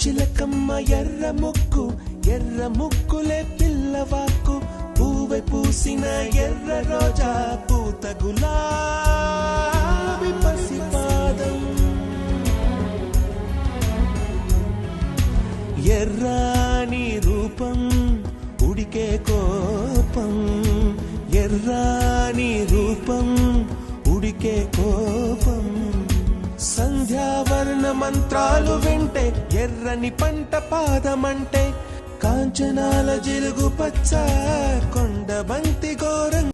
చిలకమ్మ ఎర్ర ముక్కులే పిల్లవాకు పూవె పూసిన ఎర్ర రోజా పూత గులాబీ పసిపాదం ఎర్రాని రూపం ఉడికే కోపం ఎర్రాని రూపం ఉడికే కోపం సంధ్యావర్ణ మంత్రాలు వింటే ఎర్రని పంట పాదమంటే కాంచనాల జిలుగు పచ్చ కొండ బంతి ఘోరం